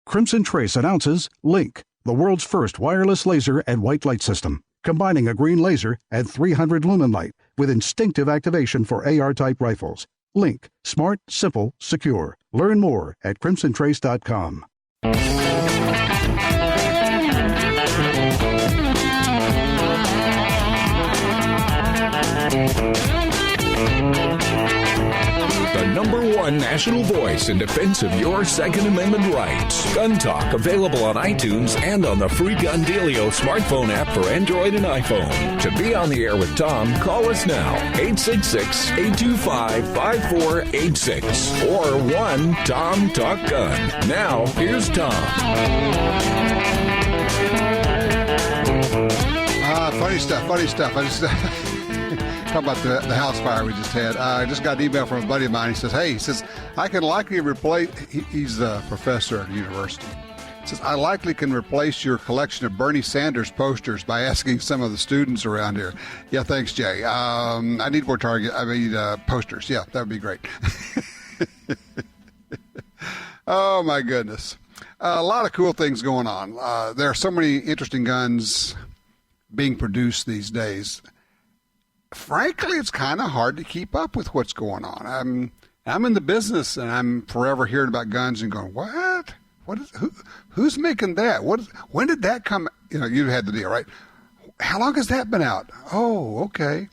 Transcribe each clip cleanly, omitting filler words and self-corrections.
Crimson Trace announces Link, the world's first wireless laser and white light system, combining a green laser and 300 lumen light with instinctive activation for AR-type rifles. Link, smart, simple, secure. Learn more at crimsontrace.com. The number one national voice in defense of your Second Amendment rights. Gun Talk, available on iTunes and on the free Gun Dealio smartphone app for Android and iPhone. To be on the air with Tom, call us now, 866-825-5486 or 1-TOM-TALK-GUN. Now, here's Tom. Funny stuff. I just talk about the house fire we just had. I just got an email from a buddy of mine. He says, I can likely replace, he's a professor at the university. He says, I likely can replace your collection of Bernie Sanders posters by asking some of the students around here. Yeah, thanks, Jay. I need more posters. Yeah, that would be great. Oh, my goodness. A lot of cool things going on. There are so many interesting guns being produced these days. Frankly, it's kind of hard to keep up with what's going on. I'm in the business, and I'm forever hearing about guns and going, what? Who's making that? When did that come? You had the deal, right? How long has that been out? Oh, okay.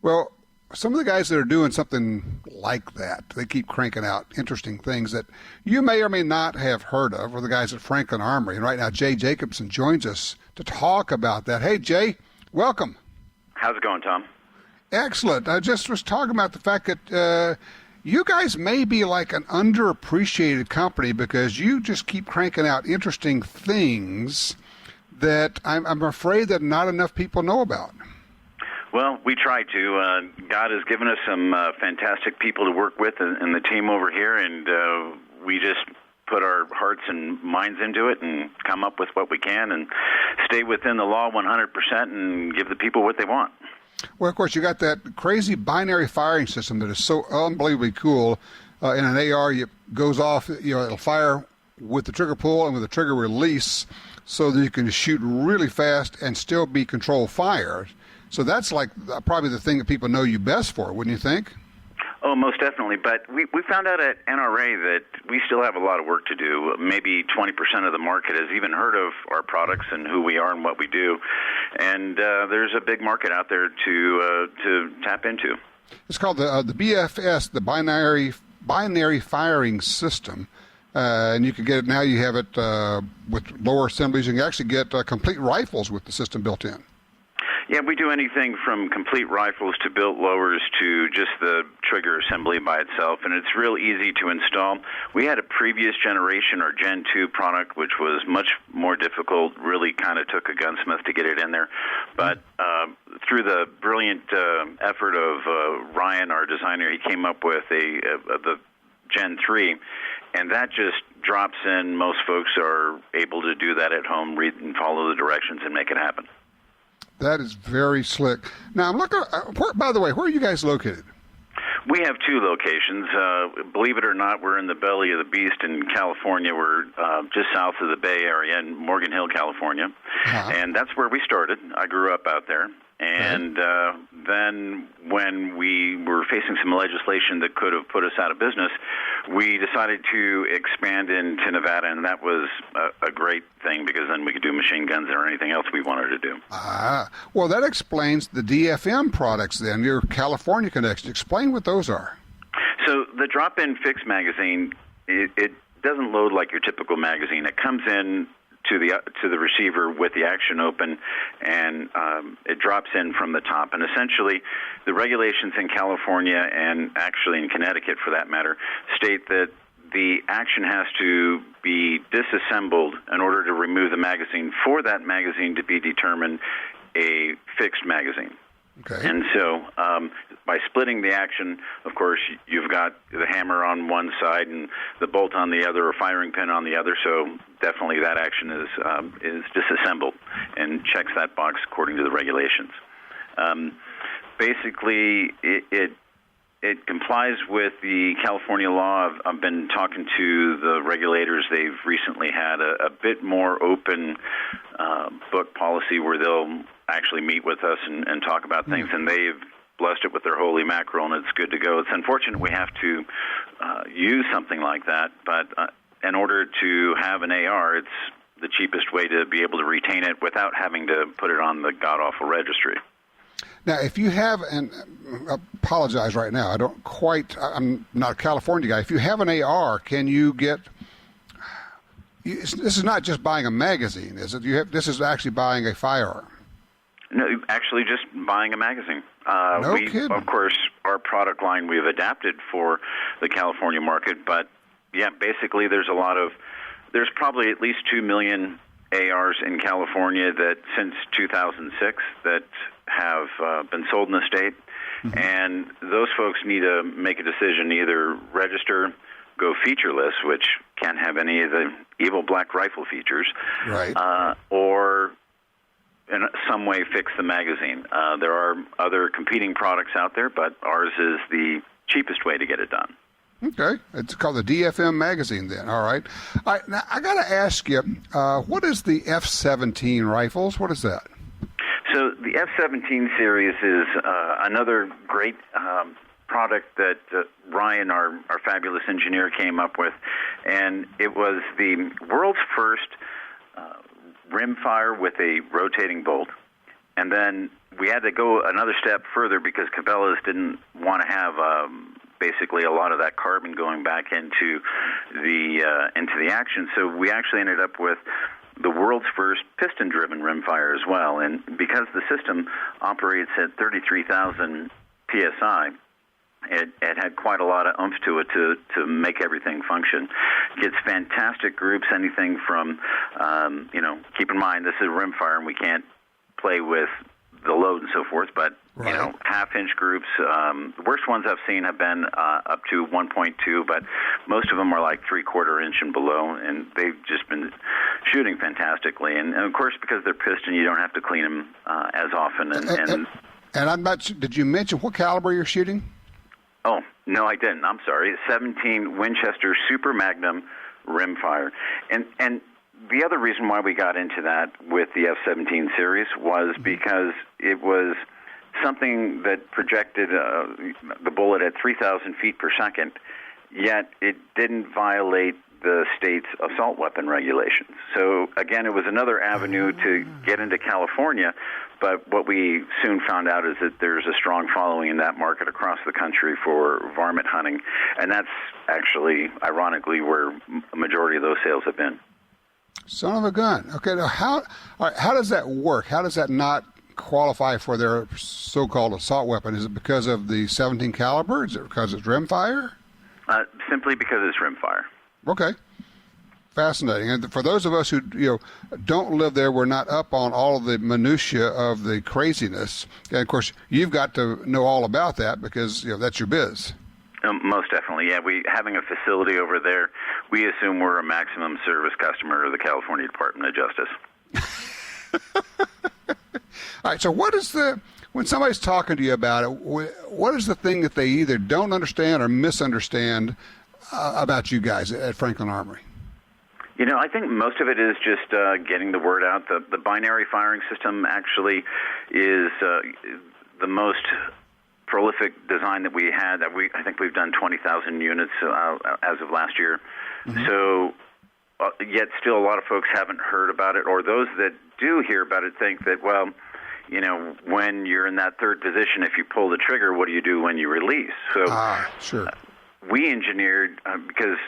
Well, some of the guys that are doing something like that, they keep cranking out interesting things that you may or may not have heard of, are the guys at Franklin Armory. And right now, Jay Jacobson joins us to talk about that. Hey, Jay, welcome. How's it going, Tom? Excellent. I just was talking about the fact that you guys may be like an underappreciated company because you just keep cranking out interesting things that I'm afraid that not enough people know about. Well, we try to. God has given us some fantastic people to work with in the team over here, and we just put our hearts and minds into it and come up with what we can and stay within the law 100% and give the people what they want. Well, of course, you got that crazy binary firing system that is so unbelievably cool. In an AR, it goes off, it'll fire with the trigger pull and with the trigger release so that you can shoot really fast and still be controlled fire. So that's like probably the thing that people know you best for, wouldn't you think? Oh, most definitely. But we found out at NRA that we still have a lot of work to do. Maybe 20% of the market has even heard of our products and who we are and what we do. And there's a big market out there to tap into. It's called the BFS, the binary firing system. And you can get it now. You have it with lower assemblies. You can actually get complete rifles with the system built in. Yeah, we do anything from complete rifles to built lowers to just the trigger assembly by itself, and it's real easy to install. We had a previous generation, our Gen 2 product, which was much more difficult, really kind of took a gunsmith to get it in there. But through the brilliant effort of Ryan, our designer, he came up with the Gen 3, and that just drops in. Most folks are able to do that at home, read and follow the directions, and make it happen. That is very slick. Now, I'm looking. By the way, where are you guys located? We have two locations. Believe it or not, we're in the belly of the beast in California. We're just south of the Bay Area in Morgan Hill, California. Uh-huh. And that's where we started. I grew up out there. And then when we were facing some legislation that could have put us out of business, we decided to expand into Nevada, and that was a great thing because then we could do machine guns or anything else we wanted to do. Well, that explains the DFM products then, your California connection. Explain what those are. So the drop-in fixed magazine, it doesn't load like your typical magazine. It comes in to the receiver with the action open, and it drops in from the top. And essentially, the regulations in California and actually in Connecticut, for that matter, state that the action has to be disassembled in order to remove the magazine for that magazine to be determined a fixed magazine. Okay. And so by splitting the action, of course, you've got the hammer on one side and the bolt on the other, or firing pin on the other. So definitely that action is disassembled and checks that box according to the regulations. Basically, it it complies with the California law. I've been talking to the regulators. They've recently had a bit more open book policy where they'll actually meet with us and talk about things, and they've blessed it with their holy mackerel, and it's good to go. It's unfortunate we have to use something like that, but in order to have an AR, it's the cheapest way to be able to retain it without having to put it on the god-awful registry. Now, if you have, and I apologize right now, I'm not a California guy. If you have an AR, can you get, this is not just buying a magazine, is it? This is actually buying a firearm. No, actually just buying a magazine. No kidding. Of course, our product line we've adapted for the California market, but yeah, basically there's probably at least 2 million ARs in California that since 2006 that have been sold in the state, and those folks need to make a decision, either register, go featureless, which can't have any of the evil black rifle features, right, or in some way fix the magazine. There are other competing products out there, but ours is the cheapest way to get it done. Okay. It's called the DFM magazine then. All right. Now, I got to ask you, what is the F-17 rifles? What is that? So the F-17 series is another great product that Ryan, our fabulous engineer, came up with, and it was the world's first rimfire with a rotating bolt. And then we had to go another step further because Cabela's didn't want to have basically a lot of that carbon going back into the action. So we actually ended up with the world's first piston-driven rimfire as well. And because the system operates at 33,000 psi, it had quite a lot of oomph to it to make everything function. It gets fantastic groups, anything from, keep in mind this is a rimfire and we can't play with the load and so forth, but, right, half-inch groups. The worst ones I've seen have been up to 1.2, but most of them are like 3/4 inch and below, and they've just been shooting fantastically. And of course, because they're piston, you don't have to clean them as often. And I'm not. Did you mention what caliber you're shooting? Oh, no, I didn't. I'm sorry. 17 Winchester Super Magnum rimfire. And the other reason why we got into that with the F-17 series was because it was something that projected the bullet at 3,000 feet per second, yet it didn't violate the state's assault weapon regulations. So, again, it was another avenue to get into California, but what we soon found out is that there's a strong following in that market across the country for varmint hunting, and that's actually, ironically, where a majority of those sales have been. Son of a gun. Okay, now how does that work? How does that not qualify for their so-called assault weapon? Is it because of the 17 caliber? Is it because it's rimfire? Simply because it's rimfire. Okay. Fascinating. And for those of us who don't live there, we're not up on all of the minutia of the craziness. And of course, you've got to know all about that because that's your biz. Most definitely, yeah. Having a facility over there, we assume we're a maximum service customer of the California Department of Justice. All right. So, when somebody's talking to you about it, what is the thing that they either don't understand or misunderstand about you guys at Franklin Armory? I think most of it is just getting the word out. The binary firing system actually is the most prolific design that we had. I think we've done 20,000 units as of last year. Mm-hmm. So, yet still a lot of folks haven't heard about it, or those that do hear about it think that, well, when you're in that third position, if you pull the trigger, what do you do when you release? So, sure. We engineered, because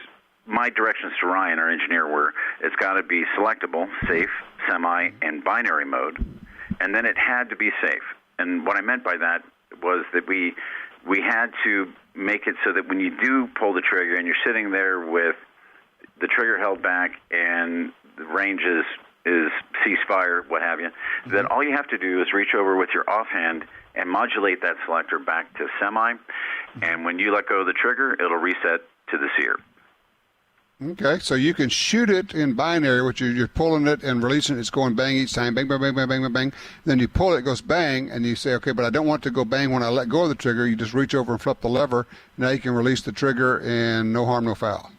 my directions to Ryan, our engineer, were it's got to be selectable, safe, semi, and binary mode, and then it had to be safe. And what I meant by that was that we had to make it so that when you do pull the trigger and you're sitting there with the trigger held back and the range is ceasefire, what have you, mm-hmm. that all you have to do is reach over with your offhand and modulate that selector back to semi, mm-hmm. and when you let go of the trigger, it'll reset to the sear. Okay, so you can shoot it in binary, which you're pulling it and releasing it. It's going bang each time, bang, bang, bang, bang, bang, bang, bang. Then you pull it, it goes bang, and you say, okay, but I don't want it to go bang when I let go of the trigger. You just reach over and flip the lever. Now you can release the trigger, and no harm, no foul.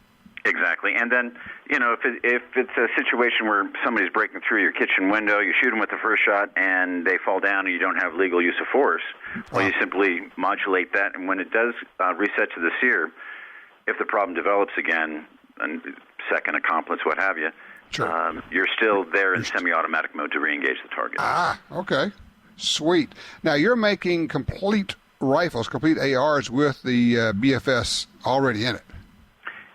Exactly. And then, if it's a situation where somebody's breaking through your kitchen window, you shoot them with the first shot, and they fall down, and you don't have legal use of force, well, you simply modulate that, and when it does reset to the sear, if the problem develops again, and second accomplice, what have you, sure. You're still there in semi-automatic mode to re-engage the target. Okay. Sweet. Now, you're making complete rifles, complete ARs with the BFS already in it.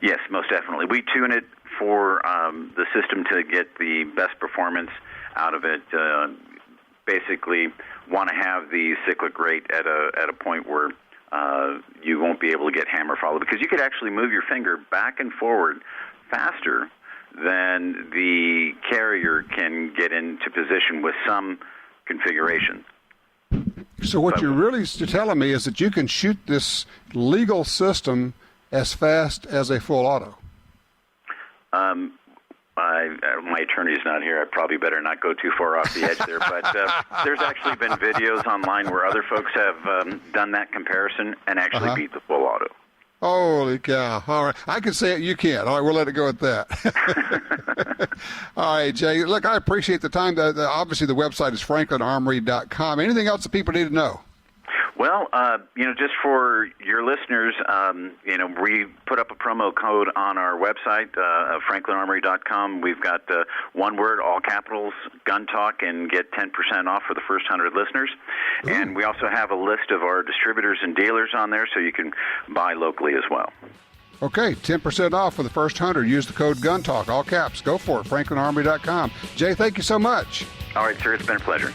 Yes, most definitely. We tune it for the system to get the best performance out of it. Basically, want to have the cyclic rate at a point where you won't be able to get hammer follow, because you could actually move your finger back and forward faster than the carrier can get into position with some configuration. So what you're really telling me is that you can shoot this legal system as fast as a full auto. My attorney's not here. I probably better not go too far off the edge there. But there's actually been videos online where other folks have done that comparison and actually beat the full auto. Holy cow. All right. I can say it. You can't. All right. We'll let it go at that. All right, Jay. Look, I appreciate the time. Obviously, the website is franklinarmory.com. Anything else that people need to know? Well, just for your listeners, we put up a promo code on our website, franklinarmory.com. We've got one word, all capitals, Gun Talk, and get 10% off for the first 100 listeners. Ooh. And we also have a list of our distributors and dealers on there, so you can buy locally as well. Okay, 10% off for the first 100. Use the code Gun Talk, all caps. Go for it, franklinarmory.com. Jay, thank you so much. All right, sir. It's been a pleasure.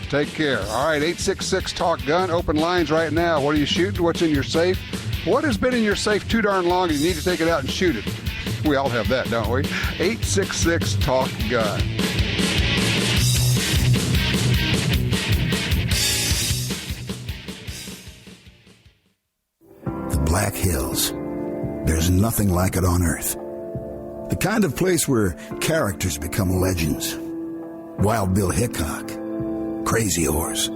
Take care. All right, 866-TALK-GUN. Open lines right now. What are you shooting? What's in your safe? What has been in your safe too darn long and you need to take it out and shoot it? We all have that, don't we? 866-TALK-GUN. The Black Hills. There's nothing like it on Earth. The kind of place where characters become legends. Wild Bill Hickok, Crazy Horse,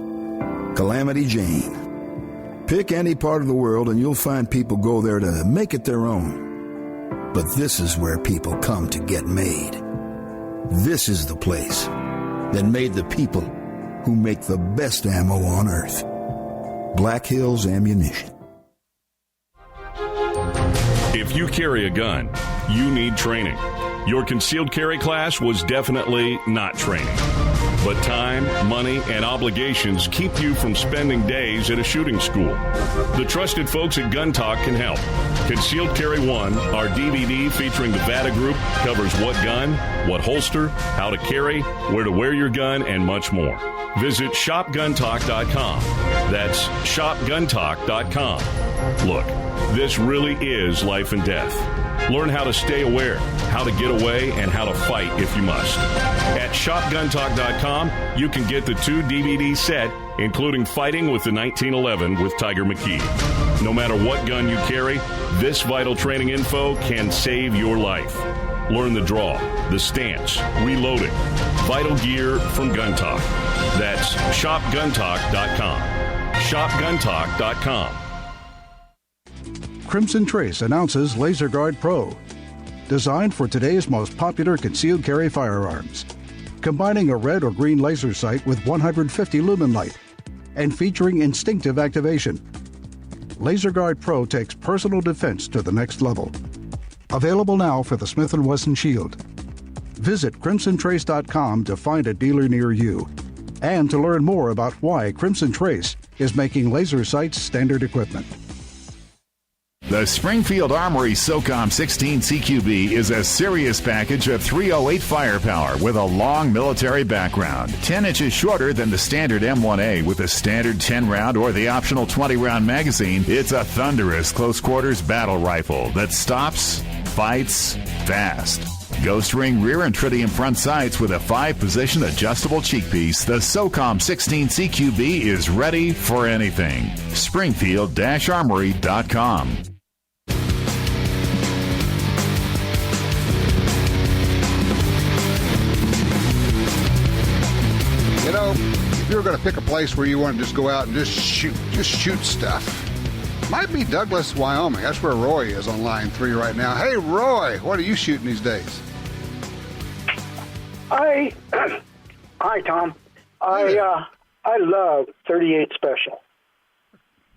Calamity Jane. Pick any part of the world and you'll find people go there to make it their own. But this is where people come to get made. This is the place that made the people who make the best ammo on Earth. Black Hills Ammunition. If you carry a gun, you need training. Your concealed carry class was definitely not training. But time, money, and obligations keep you from spending days at a shooting school. The trusted folks at Gun Talk can help. Concealed Carry 1, our DVD featuring the VADA Group, covers what gun, what holster, how to carry, where to wear your gun, and much more. Visit shopguntalk.com. That's shopguntalk.com. Look, this really is life and death. Learn how to stay aware, how to get away, and how to fight if you must. At shopguntalk.com, you can get the 2 DVD set, including Fighting with the 1911 with Tiger McKee. No matter what gun you carry, this vital training info can save your life. Learn the draw, the stance, reloading, vital gear from Gun Talk. That's shopguntalk.com. shopguntalk.com. Crimson Trace announces Laser Guard Pro, designed for today's most popular concealed carry firearms, combining a red or green laser sight with 150 lumen light and featuring instinctive activation. Laser Guard Pro takes personal defense to the next level. Available now for the Smith & Wesson Shield. Visit crimsontrace.com to find a dealer near you and to learn more about why Crimson Trace is making laser sights standard equipment. The Springfield Armory SOCOM 16 CQB is a serious package of .308 firepower with a long military background. 10 inches shorter than the standard M1A with a standard 10-round or the optional 20-round magazine. It's a thunderous close-quarters battle rifle that stops, fights, fast. Ghost ring rear and tritium front sights with a 5-position adjustable cheek piece. The SOCOM 16 CQB is ready for anything. Springfield-Armory.com. you were going to pick a place where you want to just go out and just shoot stuff, might be Douglas, Wyoming. That's where Roy is on line 3 right now. Hey, Roy, what are you shooting these days? Hi, Tom. I love 38 Special.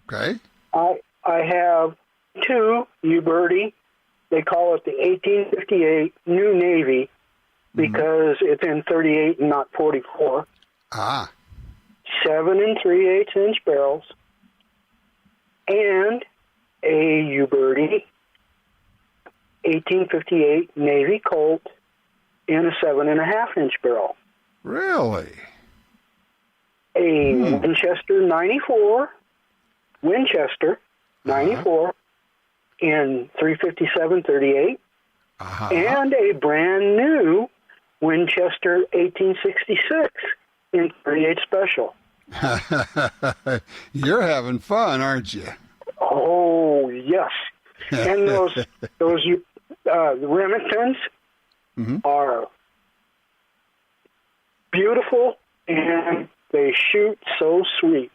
Okay. I have 2 U-Birdie. They call it the 1858 New Navy because it's in 38 and not 44. 7 3/8 inch barrels, and a U-Birdie 1858 Navy Colt in a 7.5 inch barrel. Really? A Winchester 94 in 357-38, and a brand new Winchester 1866 in 38 Special. You're having fun, aren't you? Oh, yes. And those Remingtons are beautiful, and they shoot so sweet.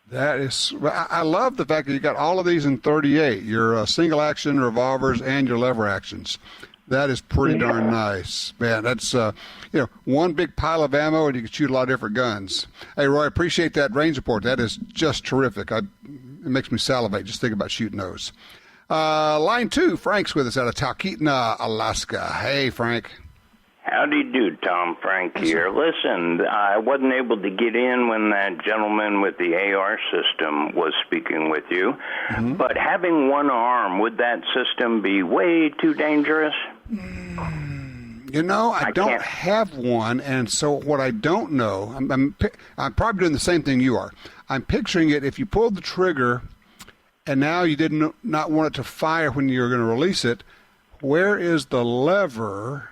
That is, I love the fact that you got all of these in 38. Your single action revolvers and your lever actions. That is pretty darn nice, man. That's one big pile of ammo, and you can shoot a lot of different guns. Hey, Roy, appreciate that range report. That is just terrific. It makes me salivate just thinking about shooting those. Line 2, Frank's with us out of Talkeetna, Alaska. Hey, Frank. Howdy do, Tom. Frank here. Listen, I wasn't able to get in when that gentleman with the AR system was speaking with you, but having one arm, would that system be way too dangerous? I don't have one, and so what I don't know, I'm probably doing the same thing you are. I'm picturing it if you pulled the trigger and now you did not want it to fire when you were going to release it, where is the lever?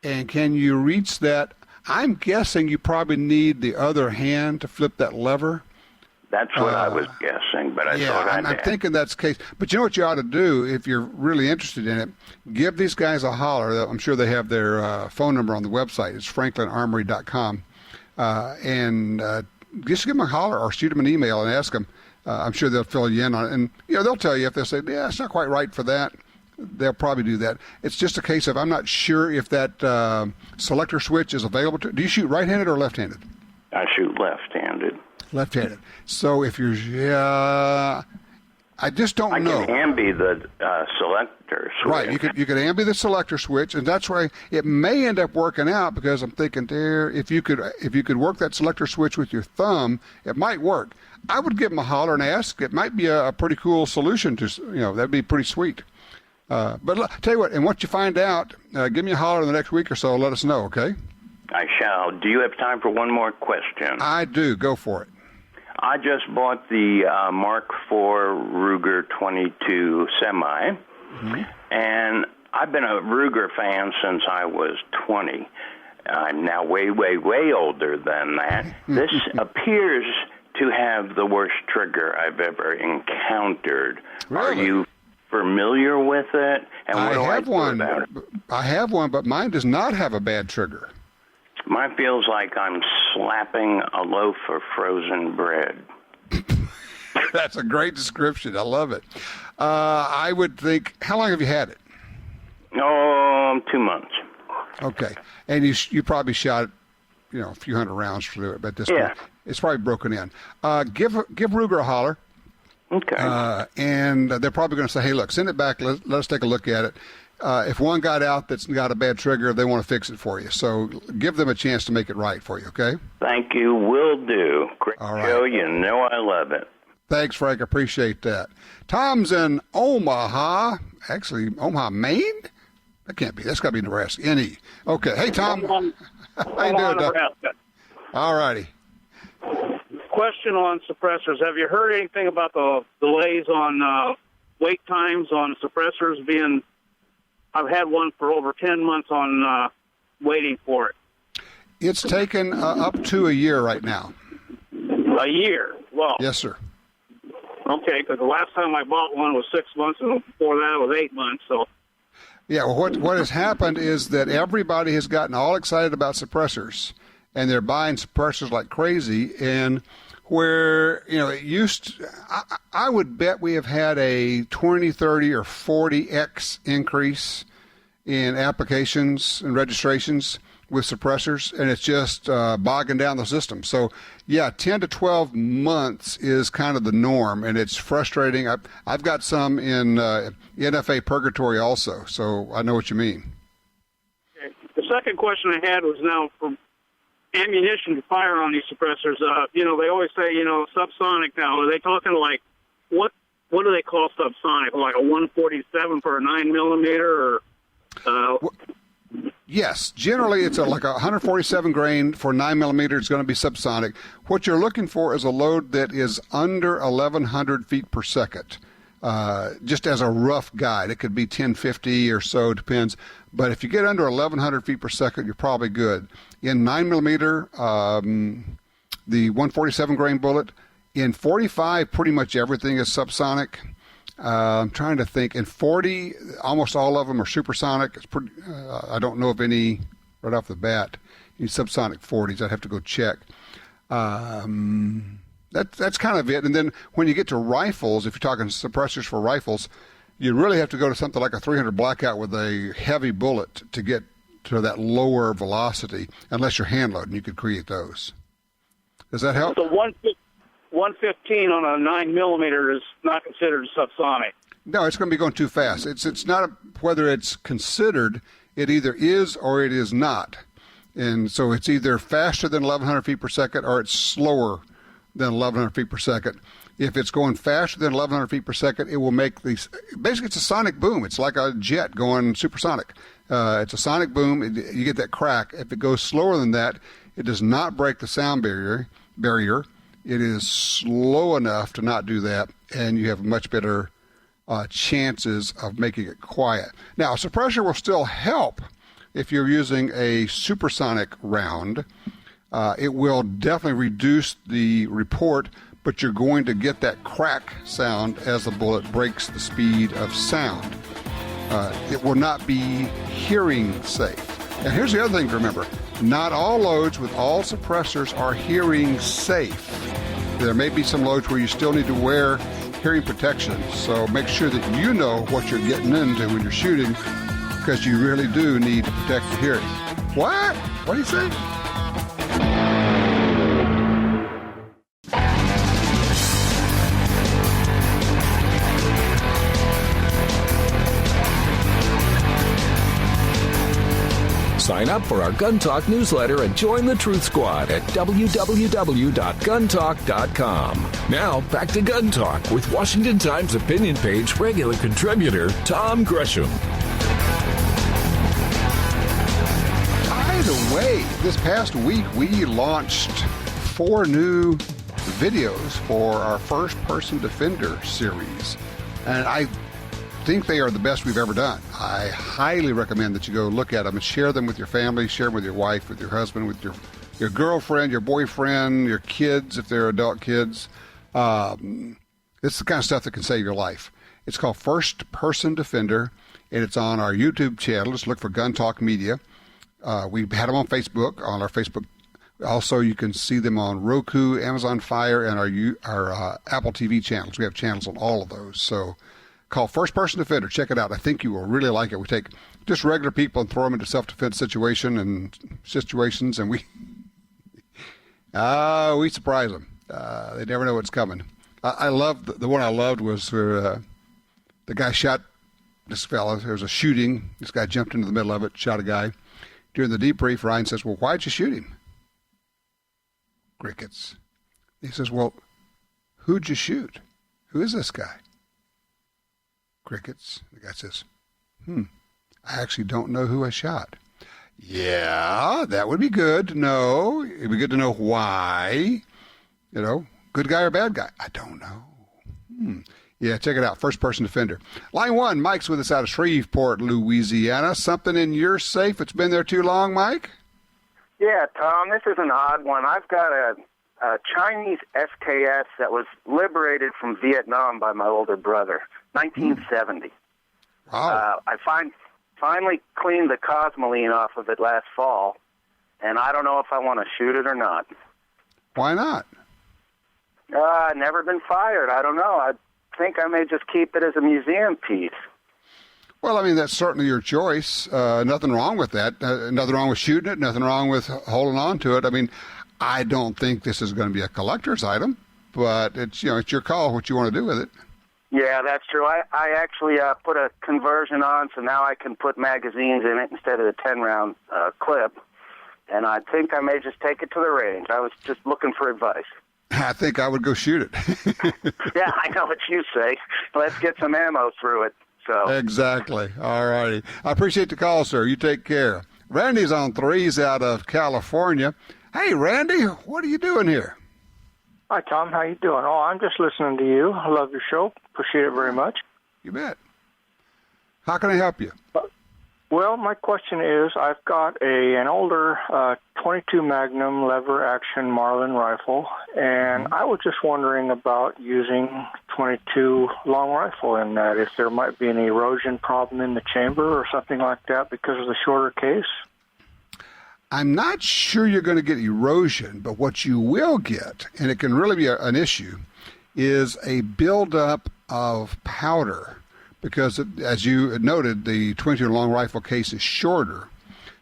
And can you reach that? I'm guessing you probably need the other hand to flip that lever. That's what I was guessing, but I thought I'm thinking that's the case. But you know what you ought to do if you're really interested in it? Give these guys a holler. I'm sure they have their phone number on the website. It's franklinarmory.com. And just give them a holler or shoot them an email and ask them. I'm sure they'll fill you in on it. And they'll tell you if they say, yeah, it's not quite right for that. They'll probably do that. It's just a case of I'm not sure if that selector switch is available. Do you shoot right-handed or left-handed? I shoot left-handed. Left-handed. So if you're, I just don't know. I can ambi the selector switch. Right. You could ambi the selector switch, and that's why it may end up working out because I'm thinking there, if you could work that selector switch with your thumb, it might work. I would give them a holler and ask. It might be a pretty cool solution to, that'd be pretty sweet. But tell you what, and once you find out, give me a holler in the next week or so. Let us know, okay? I shall. Do you have time for one more question? I do. Go for it. I just bought the Mark IV Ruger 22 Semi, and I've been a Ruger fan since I was 20. I'm now way, way, way older than that. This appears to have the worst trigger I've ever encountered. Really? Are you familiar with it? And what I have one. About it? I have one, but mine does not have a bad trigger. Mine feels like I'm slapping a loaf of frozen bread. That's a great description. I love it. I would think, how long have you had it? 2 months. Okay. And you probably shot, a few hundred rounds through it, but this point, it's probably broken in. Give Ruger a holler. Okay. And they're probably going to say, hey, look, send it back. Let us take a look at it. If one got out that's got a bad trigger, they want to fix it for you. So give them a chance to make it right for you, okay? Thank you. Will do. Great All right. show. You know I love it. Thanks, Frank. Appreciate that. Tom's in Omaha. Actually, Omaha, Maine? That can't be. That's got to be Nebraska. N.E. Okay. Hey, Tom. How you doing, Doug? All righty. Question on suppressors. Have you heard anything about the delays on wait times on suppressors being... I've had one for over 10 months on waiting for it. It's taken up to a year right now. A year? Well. Yes, sir. Okay, because the last time I bought one was 6 months, and before that it was 8 months. So. Yeah, well, what has happened is that everybody has gotten all excited about suppressors, and they're buying suppressors like crazy. And where, it used to, I would bet we have had a 20, 30, or 40x increase in applications and registrations with suppressors, and it's just bogging down the system. So, 10 to 12 months is kind of the norm, and it's frustrating. I've got some in NFA purgatory also, so I know what you mean. Okay. The second question I had was now for ammunition to fire on these suppressors. They always say, subsonic now. Are they talking like, what do they call subsonic? Like a 147 for a 9mm or... Yes, generally it's like a 147 grain for 9mm. It's going to be subsonic. What you're looking for is a load that is under 1,100 feet per second. Just as a rough guide, it could be 1050 or so, depends. But if you get under 1,100 feet per second, you're probably good. In 9mm, the 147 grain bullet. In 45, pretty much everything is subsonic. I'm trying to think. In 40, almost all of them are supersonic. It's pretty. I don't know of any right off the bat. Any subsonic 40s. I'd have to go check. That's kind of it. And then when you get to rifles, if you're talking suppressors for rifles, you really have to go to something like a 300 blackout with a heavy bullet to get to that lower velocity, unless you're hand loading. You could create those. Does that help? So 115 on a 9mm is not considered subsonic. No, it's going to be going too fast. It's not whether it's considered. It either is or it is not. And so it's either faster than 1,100 feet per second or it's slower than 1,100 feet per second. If it's going faster than 1,100 feet per second, it will make these. Basically, it's a sonic boom. It's like a jet going supersonic. It's a sonic boom. You get that crack. If it goes slower than that, it does not break the sound barrier. It is slow enough to not do that, and you have much better chances of making it quiet. Now, a suppressor will still help if you're using a supersonic round. It will definitely reduce the report, but you're going to get that crack sound as the bullet breaks the speed of sound. It will not be hearing safe. And here's the other thing to remember. Not all loads with all suppressors are hearing safe. There may be some loads where you still need to wear hearing protection, so make sure that you know what you're getting into when you're shooting, because you really do need to protect your hearing. What? What do you say? Sign up for our Gun Talk newsletter and join the Truth Squad at www.guntalk.com. Now, back to Gun Talk with Washington Times opinion page regular contributor Tom Gresham. By the way, this past week we launched 4 new videos for our First-Person Defender series. And I think they are the best we've ever done. I highly recommend that you go look at them and share them with your family, share them with your wife, with your husband, with your girlfriend, your boyfriend, your kids, if they're adult kids. It's the kind of stuff that can save your life. It's called First Person Defender, and it's on our YouTube channel. Just look for Gun Talk Media. We've had them on Facebook, on our Facebook. Also, you can see them on Roku, Amazon Fire, and our Apple TV channels. We have channels on all of those. So call First Person Defender. Check it out. I think you will really like it. We take just regular people and throw them into self-defense situations, and we surprise them. They never know what's coming. I love the one I loved was where the guy shot this fella. There was a shooting. This guy jumped into the middle of it, shot a guy. During the debrief, Ryan says, "Well, why'd you shoot him?" Crickets. He says, "Well, who'd you shoot? Who is this guy?" Crickets. The guy says, I actually don't know who I shot. Yeah, that would be good to know. It'd be good to know why. Good guy or bad guy? I don't know. Yeah, check it out. First Person Defender. Line 1, Mike's with us out of Shreveport, Louisiana. Something in your safe that's been there too long, Mike? Yeah, Tom, this is an odd one. I've got a Chinese SKS that was liberated from Vietnam by my older brother, 1970. Wow. I finally cleaned the cosmoline off of it last fall, and I don't know if I want to shoot it or not. Why not? Never been fired. I don't know. I think I may just keep it as a museum piece. Well, I mean, that's certainly your choice. Nothing wrong with that. Nothing wrong with shooting it. Nothing wrong with holding on to it. I mean, I don't think this is going to be a collector's item, but it's it's your call what you want to do with it. Yeah, that's true. I actually put a conversion on, so now I can put magazines in it instead of the 10-round clip. And I think I may just take it to the range. I was just looking for advice. I think I would go shoot it. Yeah, I know what you say. Let's get some ammo through it. So Exactly. All righty. I appreciate the call, sir. You take care. Randy's on 3s out of California. Hey, Randy, what are you doing here? Hi, Tom. How you doing? Oh, I'm just listening to you. I love your show. Appreciate it very much. You bet. How can I help you? Well, my question is, I've got an older 22 Magnum lever-action Marlin rifle, and I was just wondering about using 22 long rifle in that, if there might be an erosion problem in the chamber or something like that because of the shorter case. I'm not sure you're going to get erosion, but what you will get, and it can really be an issue, is a buildup of powder. Because, as you noted, the 22 long rifle case is shorter.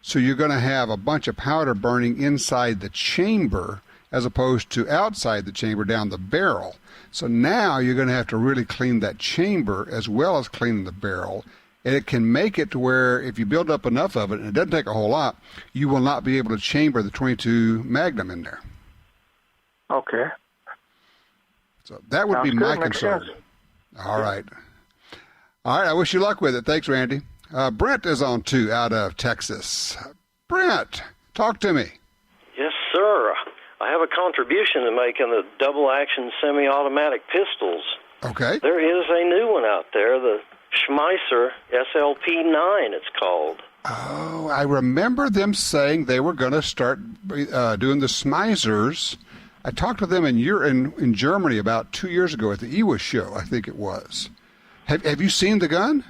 So you're going to have a bunch of powder burning inside the chamber as opposed to outside the chamber down the barrel. So now you're going to have to really clean that chamber as well as cleaning the barrel. And it can make it to where if you build up enough of it, and it doesn't take a whole lot, you will not be able to chamber the 22 Magnum in there. Okay. So that would be my concern. All right. All right, I wish you luck with it. Thanks, Randy. Brent is on 2 out of Texas. Brent, talk to me. Yes, sir. I have a contribution to make in the double-action semi-automatic pistols. Okay. There is a new one out there, the Schmeisser SLP-9, it's called. Oh, I remember them saying they were going to start doing the Schmeissers. I talked to them in Germany about 2 years ago at the EWA show, I think it was. Have you seen the gun?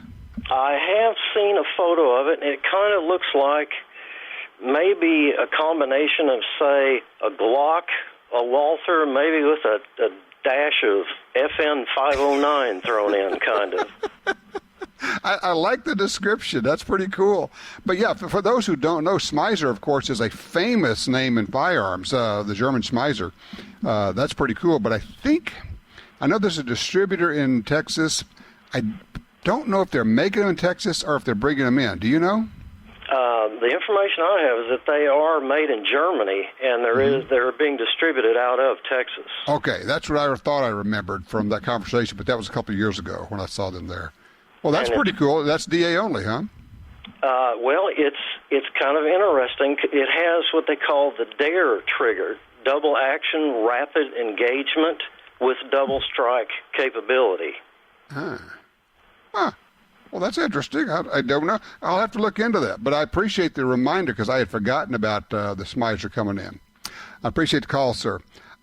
I have seen a photo of it, and it kind of looks like maybe a combination of, say, a Glock, a Walther, maybe with a dash of FN 509 thrown in, kind of. I like the description. That's pretty cool. But yeah, for those who don't know, Schmeisser, of course, is a famous name in firearms, the German Schmeisser. That's pretty cool. But I know there's a distributor in Texas. I don't know if they're making them in Texas or if they're bringing them in. Do you know? The information I have is that they are made in Germany, and they're being distributed out of Texas. Okay, that's what I thought I remembered from that conversation, but that was a couple of years ago when I saw them there. Well, that's pretty cool. That's DA only, huh? Well, it's kind of interesting. It has what they call the DARE trigger, double action rapid engagement with double strike capability. Huh. Well, that's interesting. I don't know. I'll have to look into that. But I appreciate the reminder because I had forgotten about the Schmeisser coming in. I appreciate the call, sir.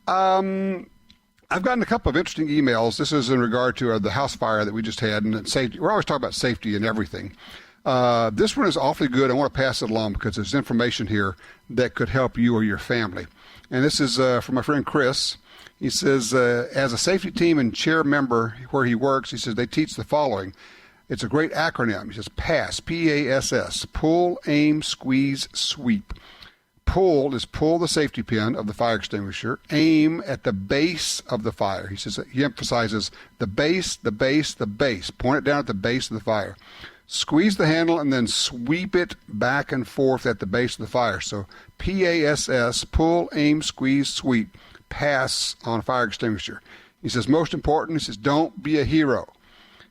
I've gotten a couple of interesting emails. This is in regard to the house fire that we just had and safety. We're always talking about safety and everything. This one is awfully good. I want to pass it along because there's information here that could help you or your family. And this is from my friend Chris. He says, as a safety team and chair member where he works, he says they teach the following. It's a great acronym. He says PASS, P-A-S-S, pull, aim, squeeze, sweep. Pull is pull the safety pin of the fire extinguisher, aim at the base of the fire. He says he emphasizes the base, the base, the base. Point it down at the base of the fire. Squeeze the handle and then sweep it back and forth at the base of the fire. So PASS, pull, aim, squeeze, sweep. Pass on a fire extinguisher. He says, most important, he says, don't be a hero.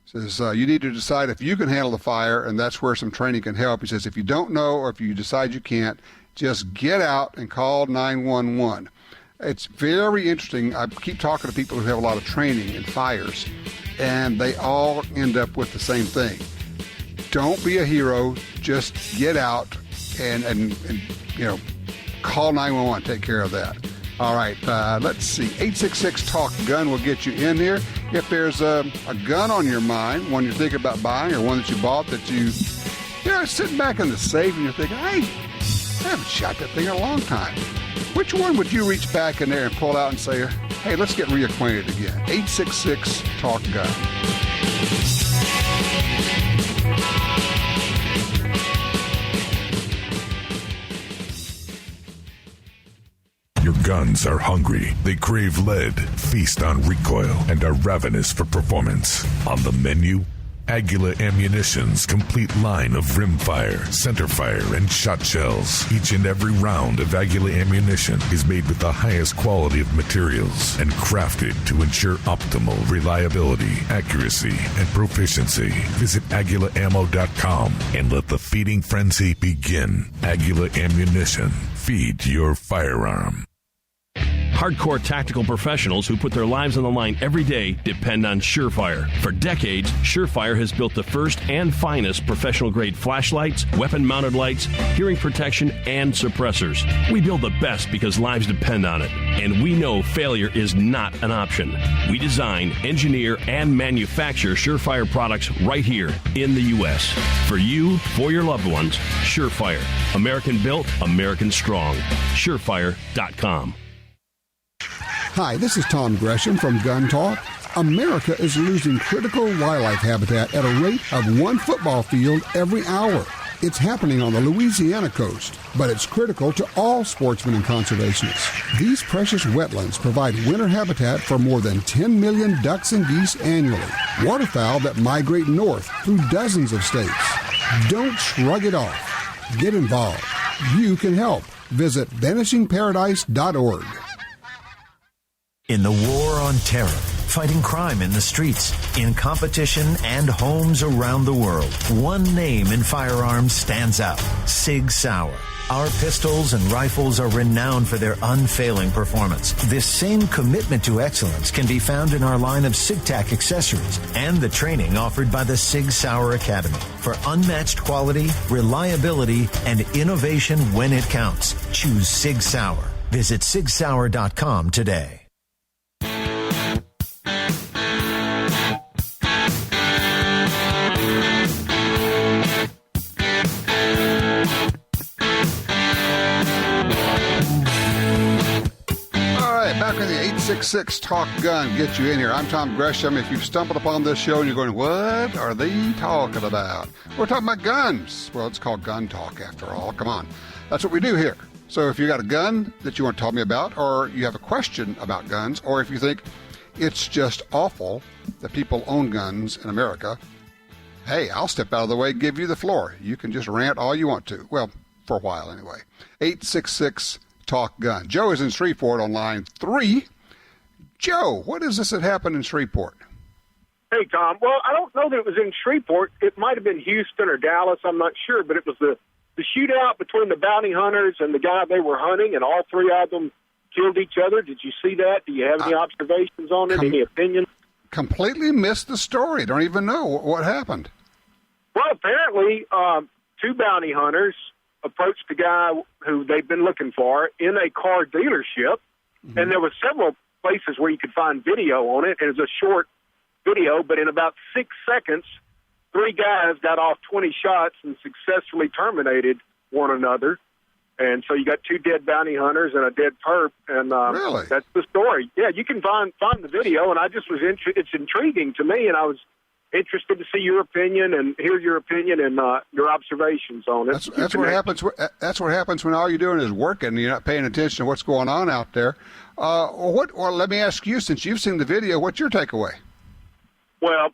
He says, you need to decide if you can handle the fire, and that's where some training can help. He says, if you don't know or if you decide you can't, just get out and call 911. It's very interesting. I keep talking to people who have a lot of training in fires, and they all end up with the same thing. Don't be a hero. Just get out and call 911. Take care of that. All right, let's see. 866-TALK-GUN will get you in here. If there's a gun on your mind, one you're thinking about buying or one that you bought that it's sitting back in the safe and you're thinking, hey, I haven't shot that thing in a long time. Which one would you reach back in there and pull out and say, hey, let's get reacquainted again? 866-TALK-GUN. Your guns are hungry. They crave lead, feast on recoil, and are ravenous for performance. On the menu, Aguila Ammunition's complete line of rimfire, centerfire, and shot shells. Each and every round of Aguila Ammunition is made with the highest quality of materials and crafted to ensure optimal reliability, accuracy, and proficiency. Visit AguilaAmmo.com and let the feeding frenzy begin. Aguila Ammunition. Feed your firearm. Hardcore tactical professionals who put their lives on the line every day depend on Surefire. For decades, Surefire has built the first and finest professional-grade flashlights, weapon-mounted lights, hearing protection, and suppressors. We build the best because lives depend on it, and we know failure is not an option. We design, engineer, and manufacture Surefire products right here in the U.S. For you, for your loved ones, Surefire. American built, American strong. Surefire.com. Hi, this is Tom Gresham from Gun Talk. America is losing critical wildlife habitat at a rate of 1 football field every hour. It's happening on the Louisiana coast, but it's critical to all sportsmen and conservationists. These precious wetlands provide winter habitat for more than 10 million ducks and geese annually, waterfowl that migrate north through dozens of states. Don't shrug it off. Get involved. You can help. Visit vanishingparadise.org. In the war on terror, fighting crime in the streets, in competition and homes around the world, one name in firearms stands out: Sig Sauer. Our pistols and rifles are renowned for their unfailing performance. This same commitment to excellence can be found in our line of SigTac accessories and the training offered by the Sig Sauer Academy. For unmatched quality, reliability, and innovation when it counts, choose Sig Sauer. Visit SigSauer.com today. Back in the 866 Talk Gun, get you in here. I'm Tom Gresham. If you've stumbled upon this show and you're going, what are they talking about? We're talking about guns. Well, it's called Gun Talk after all. Come on. That's what we do here. So if you got a gun that you want to tell me about, or you have a question about guns, or if you think it's just awful that people own guns in America, hey, I'll step out of the way and give you the floor. You can just rant all you want to. Well, for a while anyway. 866 Talk Gun. Joe is in Shreveport on line 3. Joe, what is this that happened in Shreveport? Hey, Tom. Well, I don't know that it was in Shreveport. It might have been Houston or Dallas. I'm not sure. But it was the shootout between the bounty hunters and the guy they were hunting, and all three of them killed each other. Did you see that? Do you have any observations on it? Any opinions? Completely missed the story. Don't even know what happened. Well, apparently, 2 bounty hunters approached the guy who they've been looking for in a car dealership, and there were several places where you could find video on it, and it was a short video, but in about 6 seconds, 3 guys got off 20 shots and successfully terminated one another. And so you got 2 dead bounty hunters and a dead perp, and really? That's the story. Yeah, you can find the video, and I just was it's intriguing to me, and I was interested to see your opinion and hear your opinion and your observations on it. That's what happens. That's what happens when all you're doing is working and you're not paying attention to what's going on out there. Well, let me ask you, since you've seen the video, what's your takeaway? Well,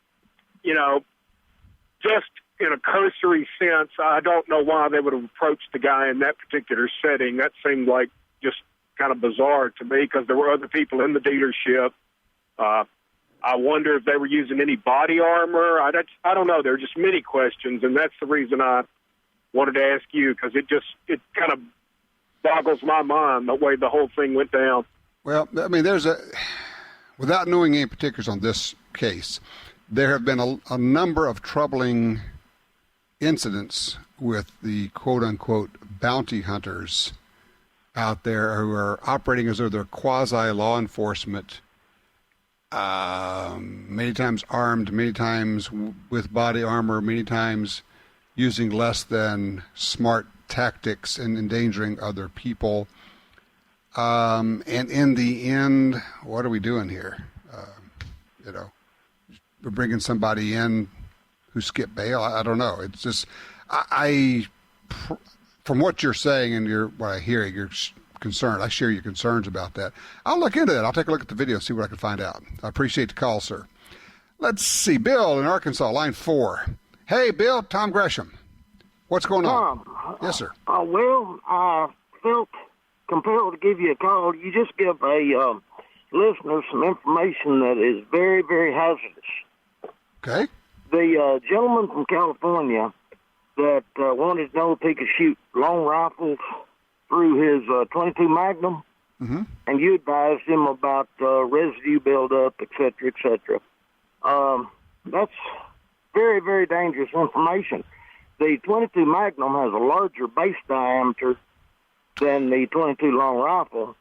just in a cursory sense, I don't know why they would have approached the guy in that particular setting. That seemed like just kind of bizarre to me because there were other people in the dealership. I wonder if they were using any body armor. I don't know. There are just many questions, and that's the reason I wanted to ask you, because it kind of boggles my mind the way the whole thing went down. Well, I mean, without knowing any particulars on this case, there have been a number of troubling incidents with the quote-unquote bounty hunters out there who are operating as though they're quasi-law enforcement, many times armed, many times with body armor, many times using less than smart tactics and endangering other people. And in the end, what are we doing here? We're bringing somebody in who skipped bail. I don't know. It's just, from what you're saying and what I hear, you're concerned. I share your concerns about that. I'll look into that. I'll take a look at the video, see what I can find out. I appreciate the call, sir. Let's see. Bill in Arkansas, line 4. Hey, Bill, Tom Gresham. What's going on? Yes, sir. Well, I felt compelled to give you a call. You just give a listener some information that is very, very hazardous. Okay. The gentleman from California that wanted to know if he could shoot long rifles through his 22 Magnum, and you advised him about residue buildup, et cetera, that's very, very dangerous information. The 22 Magnum has a larger base diameter than the 22 long rifle,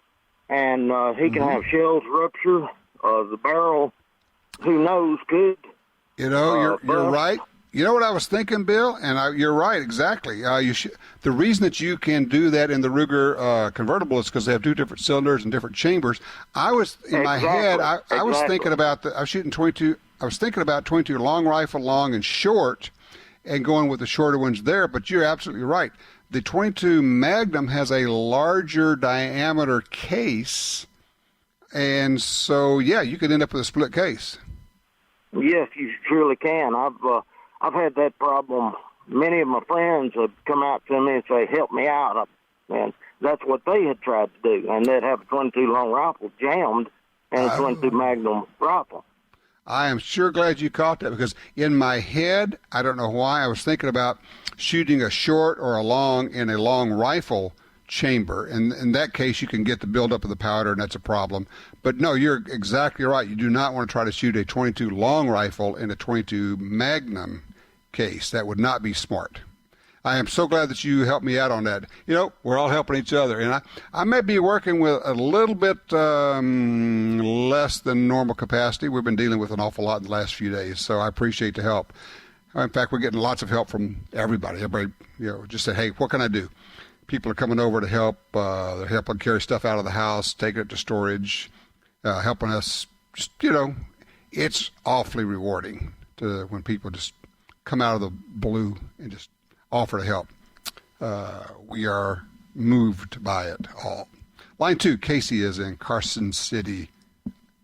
and he can have shells rupture. The barrel, who knows, could. You're right. You know what I was thinking, Bill? And you're right, exactly. The reason that you can do that in the Ruger convertible is because they have 2 different cylinders and different chambers. I was in my head. I was thinking about I was shooting 22. I was thinking about 22 long rifle, long and short, and going with the shorter ones there. But you're absolutely right. The 22 Magnum has a larger diameter case, and so you could end up with a split case. Yes, you surely can. I've had that problem. Many of my friends have come out to me and say, help me out. And that's what they had tried to do. And they'd have a 22 long rifle jammed and a 22 Magnum rifle. I am sure glad you caught that, because in my head, I don't know why, I was thinking about shooting a short or a long in a long rifle chamber. And in that case, you can get the buildup of the powder, and that's a problem. But no, you're exactly right. You do not want to try to shoot a 22 long rifle in a 22 Magnum case. That would not be smart. I am so glad that you helped me out on that. We're all helping each other. And I may be working with a little bit less than normal capacity. We've been dealing with an awful lot in the last few days, so I appreciate the help. In fact, we're getting lots of help from everybody. Everybody, just said, hey, what can I do? People are coming over to help. They're helping carry stuff out of the house, taking it to storage, helping us. Just, it's awfully rewarding when people just come out of the blue and just offer to help. We are moved by it all. Line 2, Casey is in Carson City,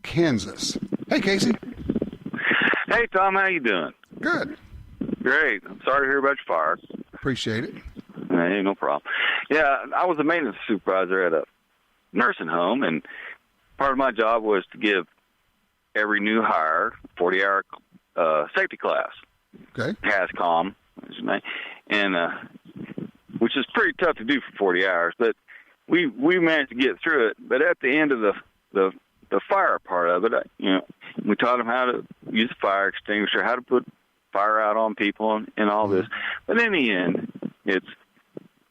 Kansas. Hey, Casey. Hey, Tom. How you doing? Good. Great. I'm sorry to hear about your fire. Appreciate it. Hey, no problem. Yeah, I was a maintenance supervisor at a nursing home, and part of my job was to give every new hire 40-hour safety class. Okay. HASCOM, and which is pretty tough to do for 40 hours, but we managed to get through it. But at the end of the fire part of it, we taught them how to use a fire extinguisher, how to put fire out on people, and all this. But in the end,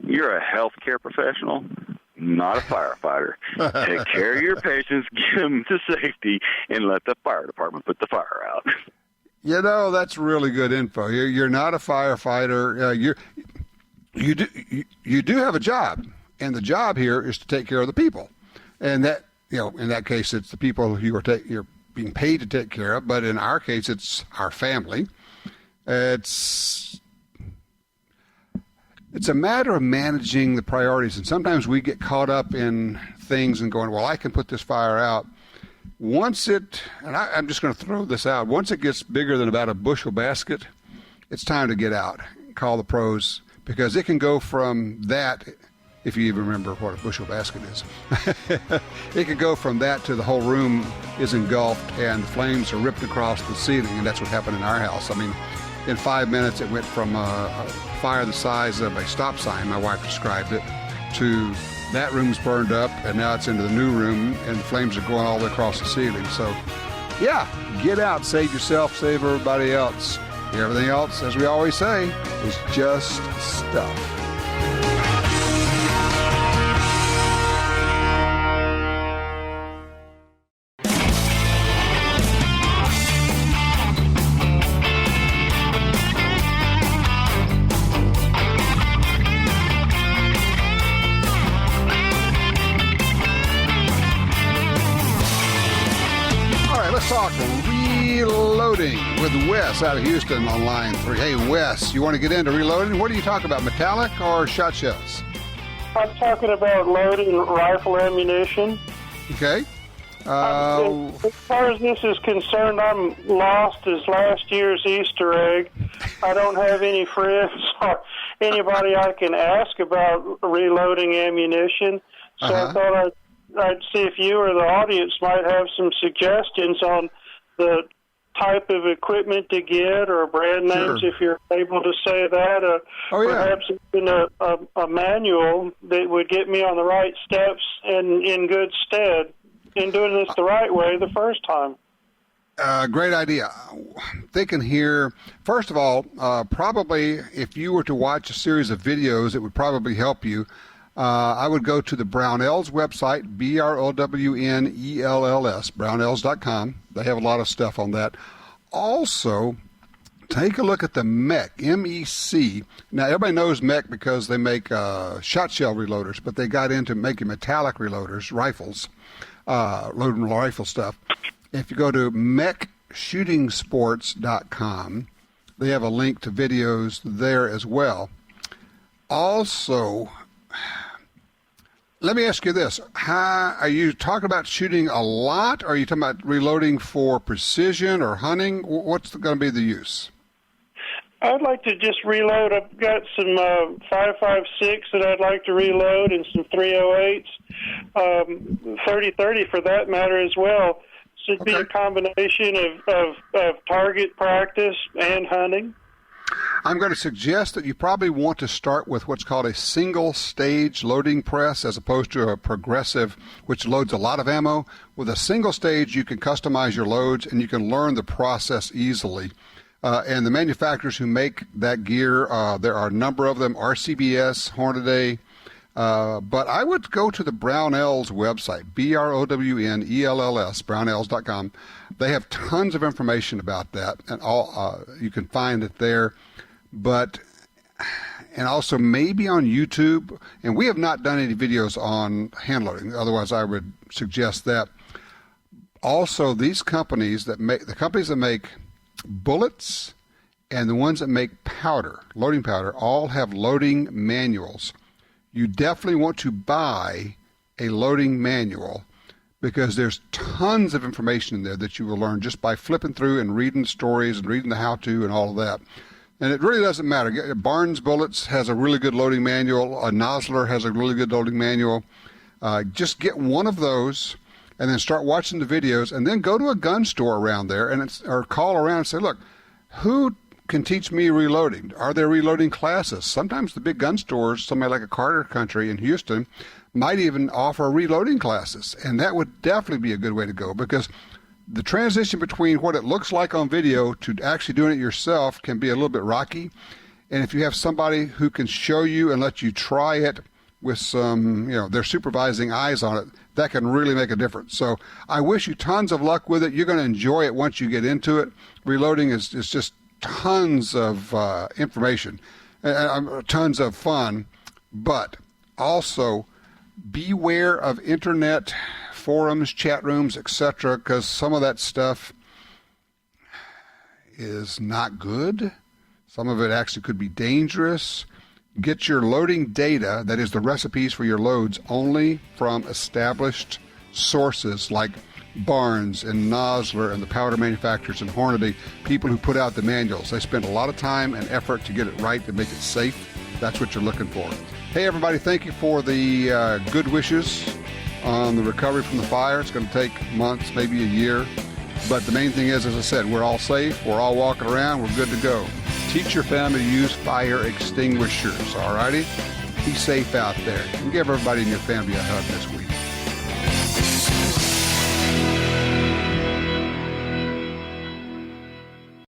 you're a healthcare professional, not a firefighter. Take care of your patients, get them to safety, and let the fire department put the fire out. That's really good info. You're not a firefighter. You do have a job, and the job here is to take care of the people, and that in that case it's the people who you're being paid to take care of. But in our case, it's our family. It's a matter of managing the priorities, and sometimes we get caught up in things and going, well, I can put this fire out. I'm just going to throw this out, once it gets bigger than about a bushel basket, it's time to get out, call the pros, because it can go from that, if you even remember what a bushel basket is, it can go from that to the whole room is engulfed and the flames are ripped across the ceiling, and that's what happened in our house. In 5 minutes, it went from a fire the size of a stop sign, my wife described it, to that room's burned up, and now it's into the new room, and the flames are going all the way across the ceiling. So, get out, save yourself, save everybody else. Everything else, as we always say, is just stuff. talk reloading with Wes out of Houston on line 3. Hey, Wes, you want to get into reloading? What do you talk about, metallic or shot shells? I'm talking about loading rifle ammunition. Okay. As far as this is concerned, I'm lost as last year's Easter egg. I don't have any friends or anybody I can ask about reloading ammunition. So I thought I'd see if you or the audience might have some suggestions on the type of equipment to get or brand names, if you're able to say that. Perhaps even a manual that would get me on the right steps and in good stead in doing this the right way the first time. Great idea. Thinking here, first of all, probably if you were to watch a series of videos, it would probably help you. I would go to the Brownells website, BROWNELLS, brownells.com. They have a lot of stuff on that. Also, take a look at the MEC, M-E-C. Now, everybody knows MEC because they make shot shell reloaders, but they got into making metallic reloaders, rifles, loading rifle stuff. If you go to mechshootingsports.com, they have a link to videos there as well. Also, let me ask you this. Are you talking about shooting a lot, or are you talking about reloading for precision or hunting? What's going to be the use? I'd like to just reload. I've got some 5.56 that I'd like to reload and some 308s, 30-30 for that matter as well. Should be a combination of target practice and hunting. I'm going to suggest that you probably want to start with what's called a single-stage loading press as opposed to a progressive, which loads a lot of ammo. With a single stage, you can customize your loads, and you can learn the process easily. And the manufacturers who make that gear, there are a number of them, RCBS, Hornady. But I would go to the Brownells website, BROWNELLS, brownells.com. They have tons of information about that, and you can find it there. And also maybe on YouTube. And we have not done any videos on hand loading. Otherwise, I would suggest that. Also, these companies that make bullets and the ones that make powder, loading powder, all have loading manuals. You definitely want to buy a loading manual because there's tons of information in there that you will learn just by flipping through and reading stories and reading the how-to and all of that. And it really doesn't matter. Barnes Bullets has a really good loading manual. A Nosler has a really good loading manual. Just get one of those and then start watching the videos, and then go to a gun store around there or call around and say, look, who can teach me reloading? Are there reloading classes? Sometimes the big gun stores, somebody like a Carter Country in Houston, might even offer reloading classes, and that would definitely be a good way to go, because the transition between what it looks like on video to actually doing it yourself can be a little bit rocky. And if you have somebody who can show you and let you try it with some, their supervising eyes on it, that can really make a difference. So I wish you tons of luck with it. You're going to enjoy it once you get into it. Reloading is just tons of information, tons of fun, but also beware of internet forums, chat rooms, etc., because some of that stuff is not good. Some of it actually could be dangerous. Get your loading data, that is the recipes for your loads, only from established sources like Barnes and Nosler and the powder manufacturers and Hornady, people who put out the manuals. They spend a lot of time and effort to get it right, to make it safe. That's what you're looking for. Hey, everybody, thank you for the good wishes on the recovery from the fire. It's going to take months, maybe a year. But the main thing is, as I said, we're all safe. We're all walking around. We're good to go. Teach your family to use fire extinguishers, all righty? Be safe out there. And give everybody in your family a hug this week.